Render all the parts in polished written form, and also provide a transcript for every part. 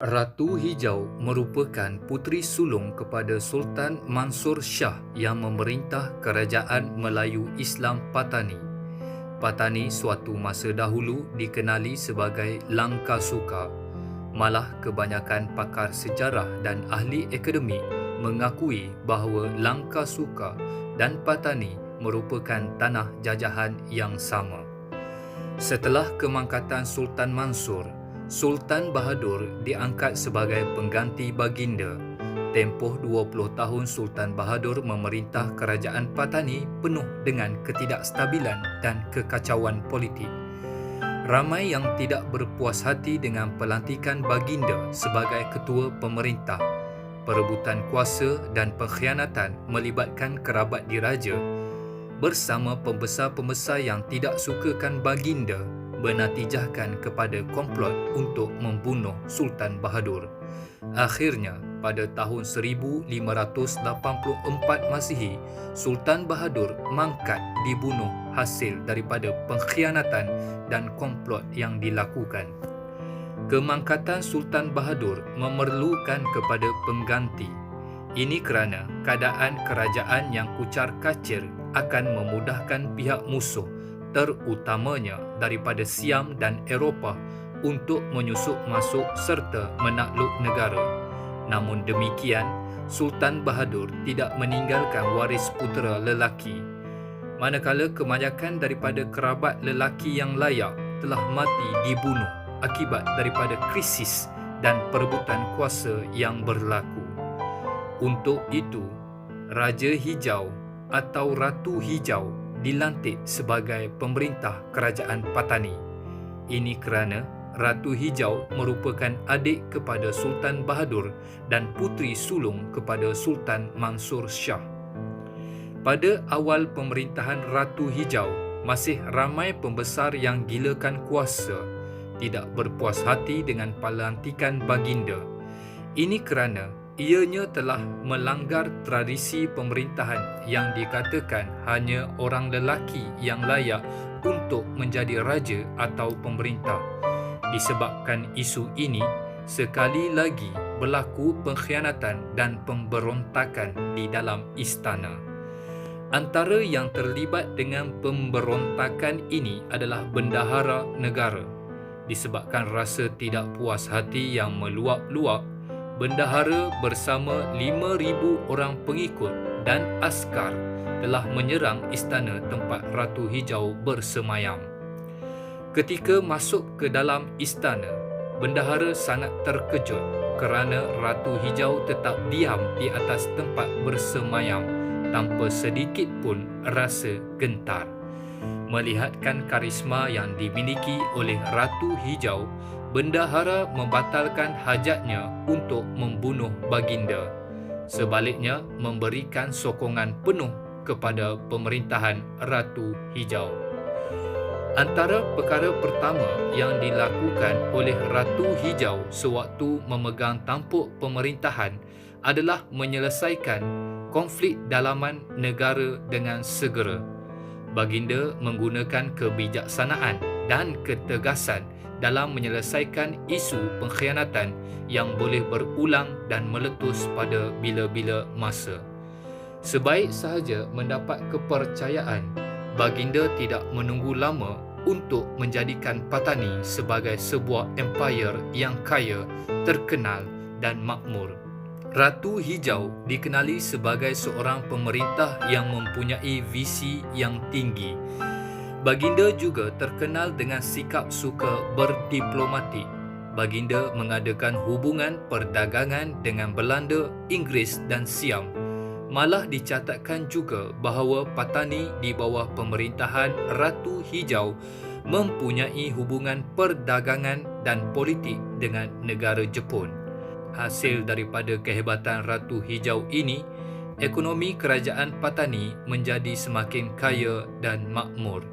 Ratu Hijau merupakan puteri sulung kepada Sultan Mansur Shah yang memerintah Kerajaan Melayu Islam Patani. Patani suatu masa dahulu dikenali sebagai Langkasuka. Malah kebanyakan pakar sejarah dan ahli akademik mengakui bahawa Langkasuka dan Patani merupakan tanah jajahan yang sama. Setelah kemangkatan Sultan Mansur, Sultan Bahadur diangkat sebagai pengganti baginda. Tempoh 20 tahun Sultan Bahadur memerintah kerajaan Patani penuh dengan ketidakstabilan dan kekacauan politik. Ramai yang tidak berpuas hati dengan pelantikan baginda sebagai ketua pemerintah. Perebutan kuasa dan pengkhianatan melibatkan kerabat diraja bersama pembesar-pembesar yang tidak sukakan baginda bernatijahkan kepada komplot untuk membunuh Sultan Bahadur. Akhirnya, pada tahun 1584 Masihi, Sultan Bahadur mangkat dibunuh hasil daripada pengkhianatan dan komplot yang dilakukan. Kemangkatan Sultan Bahadur memerlukan kepada pengganti. Ini kerana keadaan kerajaan yang kucar-kacir akan memudahkan pihak musuh, terutamanya daripada Siam dan Eropah, untuk menyusup masuk serta menakluk negara. Namun demikian, Sultan Bahadur tidak meninggalkan waris putera lelaki. Manakala kebanyakan daripada kerabat lelaki yang layak telah mati dibunuh akibat daripada krisis dan perebutan kuasa yang berlaku. Untuk itu, Raja Hijau atau Ratu Hijau dilantik sebagai pemerintah kerajaan Patani. Ini kerana Ratu Hijau merupakan adik kepada Sultan Bahadur dan puteri sulung kepada Sultan Mansur Shah. Pada awal pemerintahan Ratu Hijau, masih ramai pembesar yang gilakan kuasa, tidak berpuas hati dengan pelantikan baginda. Ini kerana ianya telah melanggar tradisi pemerintahan yang dikatakan hanya orang lelaki yang layak untuk menjadi raja atau pemerintah. Disebabkan isu ini, sekali lagi berlaku pengkhianatan dan pemberontakan di dalam istana. Antara yang terlibat dengan pemberontakan ini adalah bendahara negara. Disebabkan rasa tidak puas hati yang meluap-luap, bendahara bersama 5,000 orang pengikut dan askar telah menyerang istana tempat Ratu Hijau bersemayam. Ketika masuk ke dalam istana, bendahara sangat terkejut kerana Ratu Hijau tetap diam di atas tempat bersemayam tanpa sedikit pun rasa gentar. Melihatkan karisma yang dimiliki oleh Ratu Hijau, bendahara membatalkan hajatnya untuk membunuh baginda. Sebaliknya, memberikan sokongan penuh kepada pemerintahan Ratu Hijau. Antara perkara pertama yang dilakukan oleh Ratu Hijau sewaktu memegang tampuk pemerintahan adalah menyelesaikan konflik dalaman negara dengan segera. Baginda menggunakan kebijaksanaan dan ketegasan dalam menyelesaikan isu pengkhianatan yang boleh berulang dan meletus pada bila-bila masa. Sebaik sahaja mendapat kepercayaan, baginda tidak menunggu lama untuk menjadikan Patani sebagai sebuah empayar yang kaya, terkenal dan makmur. Ratu Hijau dikenali sebagai seorang pemerintah yang mempunyai visi yang tinggi. Baginda juga terkenal dengan sikap suka berdiplomatik. Baginda mengadakan hubungan perdagangan dengan Belanda, Inggeris dan Siam. Malah dicatatkan juga bahawa Patani di bawah pemerintahan Ratu Hijau mempunyai hubungan perdagangan dan politik dengan negara Jepun. Hasil daripada kehebatan Ratu Hijau ini, ekonomi kerajaan Patani menjadi semakin kaya dan makmur.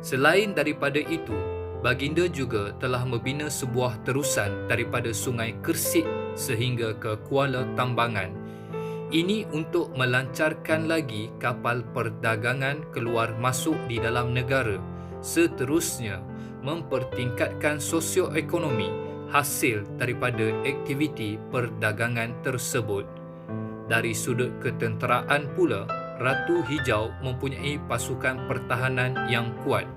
Selain daripada itu, baginda juga telah membina sebuah terusan daripada Sungai Kersik sehingga ke Kuala Tambangan. Ini untuk melancarkan lagi kapal perdagangan keluar masuk di dalam negara, seterusnya mempertingkatkan sosioekonomi hasil daripada aktiviti perdagangan tersebut. Dari sudut ketenteraan pula, Ratu Hijau mempunyai pasukan pertahanan yang kuat.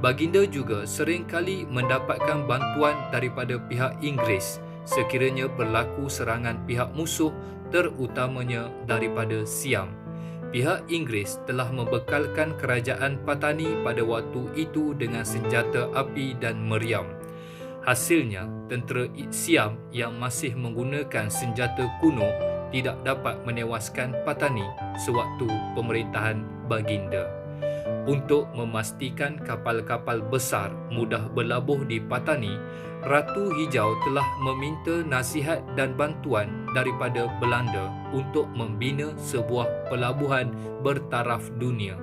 Baginda juga seringkali mendapatkan bantuan daripada pihak Inggeris sekiranya berlaku serangan pihak musuh, terutamanya daripada Siam. Pihak Inggeris telah membekalkan kerajaan Patani pada waktu itu dengan senjata api dan meriam. Hasilnya, tentera Siam yang masih menggunakan senjata kuno tidak dapat menewaskan Patani sewaktu pemerintahan Baginda. Untuk memastikan kapal-kapal besar mudah berlabuh di Patani, Ratu Hijau telah meminta nasihat dan bantuan daripada Belanda untuk membina sebuah pelabuhan bertaraf dunia.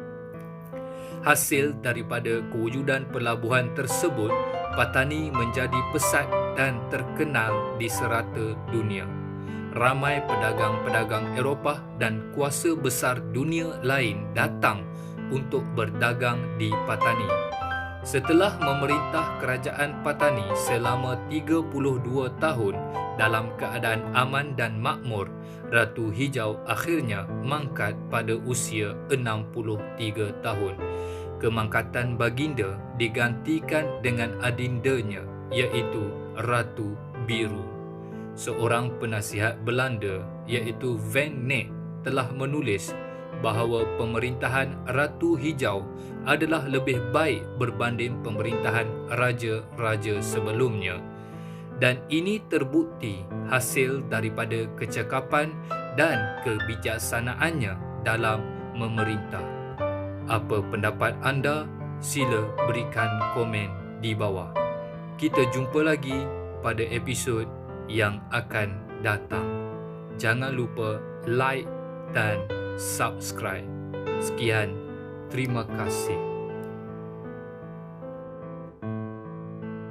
Hasil daripada kewujudan pelabuhan tersebut, Patani menjadi pesat dan terkenal di serata dunia. Ramai pedagang-pedagang Eropah dan kuasa besar dunia lain datang untuk berdagang di Patani. Setelah memerintah kerajaan Patani selama 32 tahun dalam keadaan aman dan makmur, Ratu Hijau akhirnya mangkat pada usia 63 tahun. Kemangkatan Baginda digantikan dengan adindanya, iaitu Ratu Biru. Seorang penasihat Belanda iaitu Van Neck telah menulis bahawa pemerintahan Ratu Hijau adalah lebih baik berbanding pemerintahan raja-raja sebelumnya. Dan ini terbukti hasil daripada kecekapan dan kebijaksanaannya dalam memerintah. Apa pendapat anda? Sila berikan komen di bawah. Kita jumpa lagi pada episod yang akan datang. Jangan lupa like dan subscribe. Sekian, terima kasih.